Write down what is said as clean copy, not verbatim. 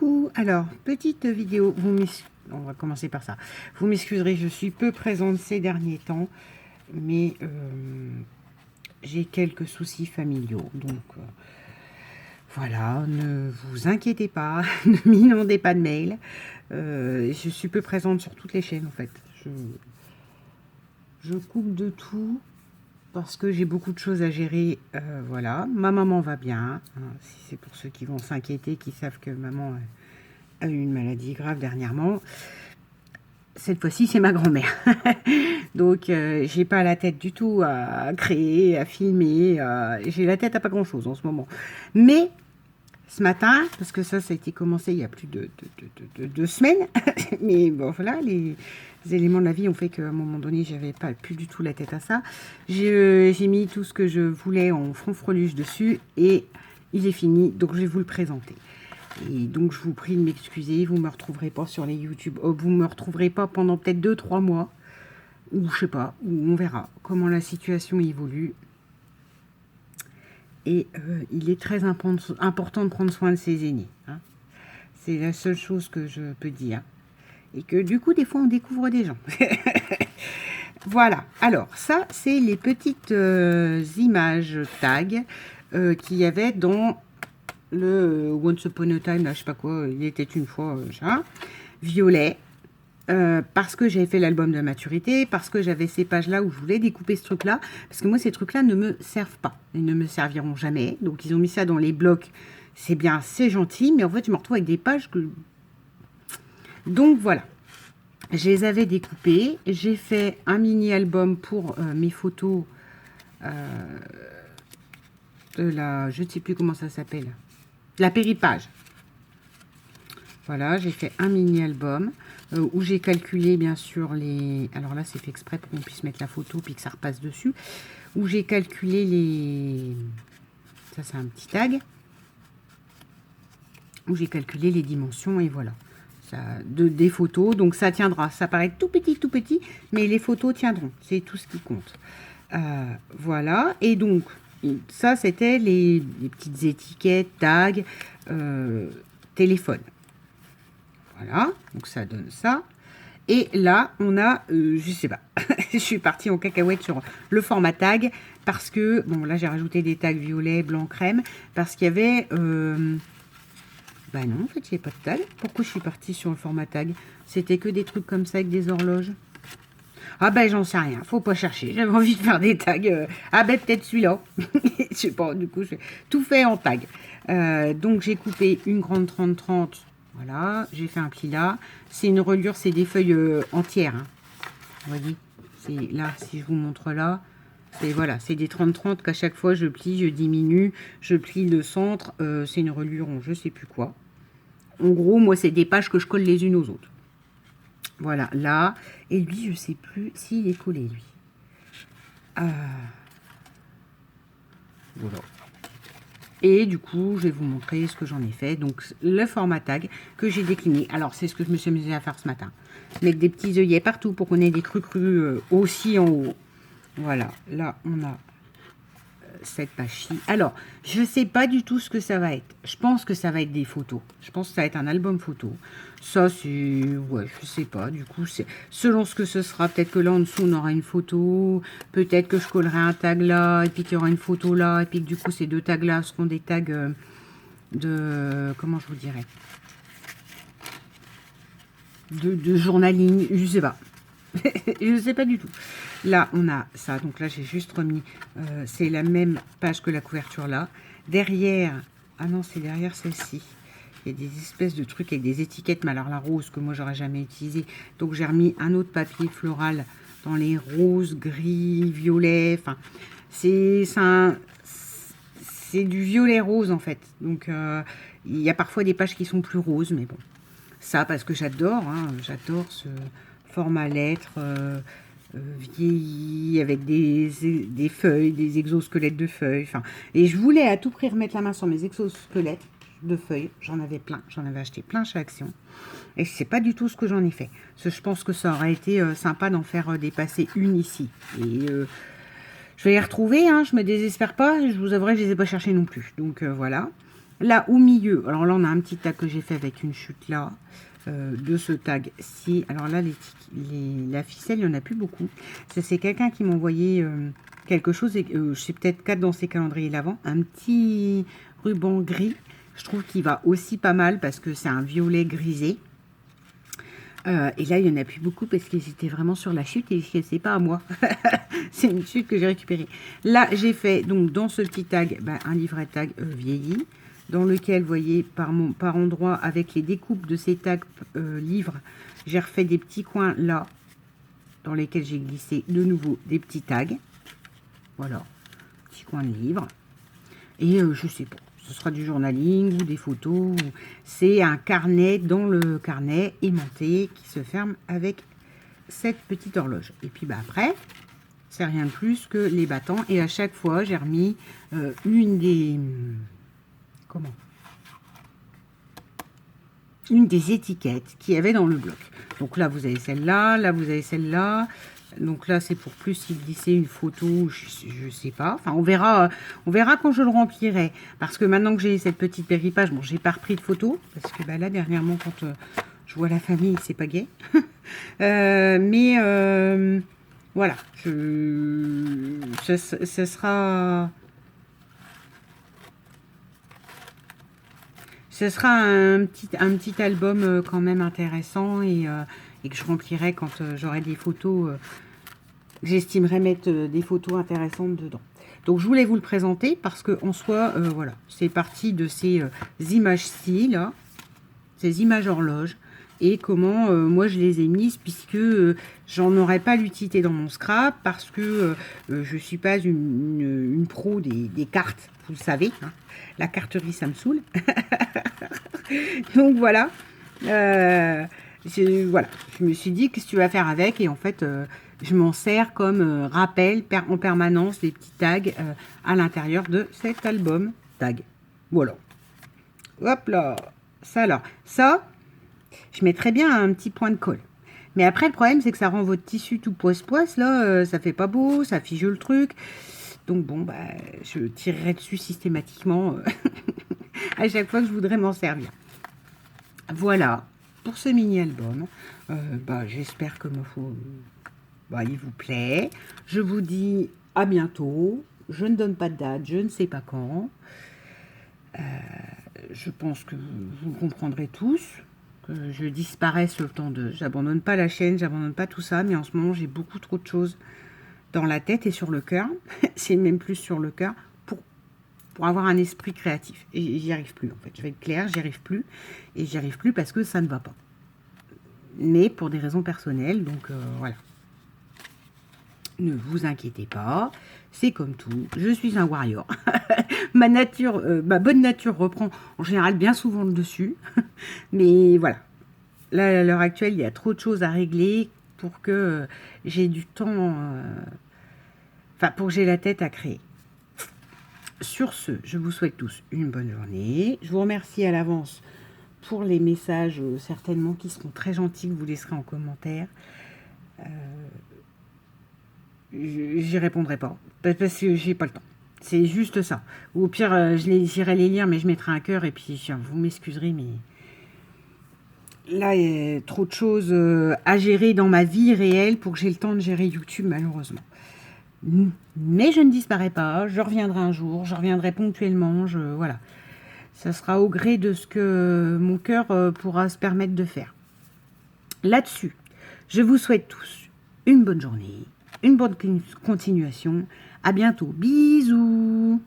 Coucou, alors petite vidéo, on va commencer par ça. Vous m'excuserez, je suis peu présente ces derniers temps, mais j'ai quelques soucis familiaux, donc voilà, ne vous inquiétez pas, ne m'inondez pas de mails. Je suis peu présente sur toutes les chaînes en fait. Je coupe de tout parce que j'ai beaucoup de choses à gérer. Voilà, ma maman va bien, hein, si c'est pour ceux qui vont s'inquiéter, qui savent que maman a eu une maladie grave dernièrement. Cette fois-ci, c'est ma grand-mère. Donc, j'ai pas la tête du tout à créer, à filmer. J'ai la tête à pas grand-chose en ce moment. Mais ce matin, parce que ça a été commencé il y a plus de 2 semaines, mais bon, voilà, les éléments de la vie ont fait qu'à un moment donné, j'avais pas plus du tout la tête à ça. J'ai mis tout ce que je voulais en franfreluche dessus et il est fini, donc je vais vous le présenter. Et donc, je vous prie de m'excuser, vous ne me retrouverez pas sur les YouTube, vous ne me retrouverez pas pendant peut-être 2-3 mois, ou je sais pas, ou on verra comment la situation évolue. Et il est très important de prendre soin de ses aînés. Hein. C'est la seule chose que je peux dire. Et que du coup, des fois, on découvre des gens. Voilà. Alors, ça, c'est les petites images tags qu'il y avait dans le Once Upon a Time, là, je sais pas quoi, il était une fois, violet. Parce que j'avais fait l'album de maturité, parce que j'avais ces pages-là où je voulais découper ce truc-là, parce que moi, ces trucs-là ne me servent pas. Ils ne me serviront jamais. Donc, ils ont mis ça dans les blocs. C'est bien, c'est gentil, mais en fait, je me retrouve avec des pages que... Donc, voilà. Je les avais découpées. J'ai fait un mini-album pour mes photos de la... Je ne sais plus comment ça s'appelle. La péripage. Voilà, j'ai fait un mini-album où j'ai calculé bien sûr les... Alors là, c'est fait exprès pour qu'on puisse mettre la photo puis que ça repasse dessus. Où j'ai calculé les... Ça, c'est un petit tag. Où j'ai calculé les dimensions et voilà. Ça, des photos, donc ça tiendra. Ça paraît tout petit, mais les photos tiendront. C'est tout ce qui compte. Voilà, et donc, ça, c'était les petites étiquettes, tags, téléphone. Voilà, donc ça donne ça. Et là, on a, je sais pas, je suis partie en cacahuète sur le format tag, parce que, bon, là, j'ai rajouté des tags violet, blanc, crème, parce qu'il y avait, bah non, en fait, il n'y avait pas de tag. Pourquoi je suis partie sur le format tag? C'était que des trucs comme ça avec des horloges. Ah ben, j'en sais rien, faut pas chercher, j'avais envie de faire des tags. Ah ben, peut-être celui-là. Je sais pas, du coup, j'ai tout fait en tag. Donc, j'ai coupé une grande 30-30. Voilà, j'ai fait un pli là. C'est une reliure, c'est des feuilles entières. Hein. Vous voyez, c'est là, si je vous montre là, c'est voilà, c'est des 30-30 qu'à chaque fois je plie, je diminue, je plie le centre. C'est une reliure en je sais plus quoi. En gros, moi, c'est des pages que je colle les unes aux autres. Voilà, là. Et lui, je sais plus s'il est collé, lui. Voilà. Et du coup, je vais vous montrer ce que j'en ai fait. Donc, le format tag que j'ai décliné. Alors, c'est ce que je me suis amusée à faire ce matin. Mettre des petits œillets partout pour qu'on ait des cru-crus aussi en haut. Voilà. Là, on a cette page-ci. Alors, je ne sais pas du tout ce que ça va être. Je pense que ça va être des photos. Je pense que ça va être un album photo. Ça, c'est... Ouais, je sais pas. Du coup, c'est selon ce que ce sera. Peut-être que là, en dessous, on aura une photo. Peut-être que je collerai un tag là. Et puis qu'il y aura une photo là. Et puis que du coup, ces deux tags-là seront des tags de... Comment je vous dirais, de journaling. Je sais pas. Je ne sais pas du tout. Là, on a ça. Donc là, j'ai juste remis... c'est la même page que la couverture là. Derrière... Ah non, c'est derrière celle-ci. Il y a des espèces de trucs avec des étiquettes. Mais alors la rose, que moi, j'aurais jamais utilisé. Donc, j'ai remis un autre papier floral dans les roses, gris, violet. Enfin, c'est du violet rose, en fait. Donc, il y a parfois des pages qui sont plus roses. Mais bon, ça, parce que j'adore. Hein, j'adore ce... format lettres, vieilli, avec des feuilles, des exosquelettes de feuilles. Enfin, et je voulais à tout prix remettre la main sur mes exosquelettes de feuilles. J'en avais plein. J'en avais acheté plein chez Action. Et c'est pas du tout ce que j'en ai fait. Parce que je pense que ça aurait été sympa d'en faire dépasser une ici. Et je vais les retrouver. Hein, je me désespère pas. Je vous avouerai que je les ai pas cherchées non plus. Donc voilà. Là, au milieu, alors là, on a un petit tag que j'ai fait avec une chute là, de ce tag-ci. Alors là, la ficelle, il n'y en a plus beaucoup. C'est quelqu'un qui m'a envoyé quelque chose, et je sais peut-être 4 dans ses calendriers l'avant, un petit ruban gris. Je trouve qu'il va aussi pas mal parce que c'est un violet grisé. Et là, il n'y en a plus beaucoup parce qu'ils étaient vraiment sur la chute et c'est pas à moi. C'est une chute que j'ai récupérée. Là, j'ai fait, donc, dans ce petit tag, un livret tag vieilli, dans lequel, vous voyez, par endroit, avec les découpes de ces tags livres, j'ai refait des petits coins là, dans lesquels j'ai glissé de nouveau des petits tags. Voilà, petits coins de livres. Et je sais pas. Ce sera du journaling ou des photos. C'est un carnet dans le carnet aimanté qui se ferme avec cette petite horloge. Et puis après, c'est rien de plus que les battants. Et à chaque fois, j'ai remis une des étiquettes qu'il y avait dans le bloc. Donc là, vous avez celle-là. Là, vous avez celle-là. Donc là, c'est pour plus y glisser une photo, je sais pas. Enfin, on verra quand je le remplirai. Parce que maintenant que j'ai cette petite péripage, bon, j'ai pas repris de photos. Parce que là, dernièrement, quand je vois la famille, c'est pas gai. Voilà. Ce sera un petit album quand même intéressant et que je remplirai quand j'aurai des photos. J'estimerais mettre des photos intéressantes dedans. Donc, je voulais vous le présenter parce que en soi, voilà, c'est parti de ces images-ci, là, ces images horloges, et comment moi je les ai mises, puisque j'en aurais pas l'utilité dans mon scrap, parce que je suis pas une pro des cartes, vous le savez, hein. La carterie, ça me saoule. Donc, voilà. Voilà, je me suis dit, qu'est-ce que tu vas faire avec? Et en fait, je m'en sers comme rappel en permanence des petits tags à l'intérieur de cet album tag. Voilà. Hop là. Ça, je mettrais bien un petit point de colle. Mais après, le problème, c'est que ça rend votre tissu tout poisse-poisse. Là, ça fait pas beau, ça fige le truc. Donc bon, je tirerai dessus systématiquement à chaque fois que je voudrais m'en servir. Voilà pour ce mini-album. J'espère que il vous plaît. Je vous dis à bientôt. Je ne donne pas de date, je ne sais pas quand. Je pense que vous le comprendrez tous. Que je disparaisse le temps de... J'abandonne pas la chaîne, j'abandonne pas tout ça, mais en ce moment, j'ai beaucoup trop de choses dans la tête et sur le cœur. C'est même plus sur le cœur pour avoir un esprit créatif. Et j'y arrive plus, en fait. Je vais être claire, j'y arrive plus. Et j'y arrive plus parce que ça ne va pas. Mais pour des raisons personnelles, donc voilà. Ne vous inquiétez pas, c'est comme tout, je suis un warrior. Ma bonne nature reprend en général bien souvent le dessus. Mais voilà, là, à l'heure actuelle, il y a trop de choses à régler pour que j'ai du temps, pour que j'ai la tête à créer. Sur ce, je vous souhaite tous une bonne journée. Je vous remercie à l'avance pour les messages, certainement, qui seront très gentils, que vous laisserez en commentaire. J'y répondrai pas, parce que j'ai pas le temps. C'est juste ça. Ou au pire, j'irai les lire, mais je mettrai un cœur, et puis vous m'excuserez, mais là, il y a trop de choses à gérer dans ma vie réelle pour que j'ai le temps de gérer YouTube, malheureusement. Mais je ne disparais pas, je reviendrai un jour, je reviendrai ponctuellement, voilà. Ça sera au gré de ce que mon cœur pourra se permettre de faire. Là-dessus, je vous souhaite tous une bonne journée, une bonne continuation. À bientôt. Bisous.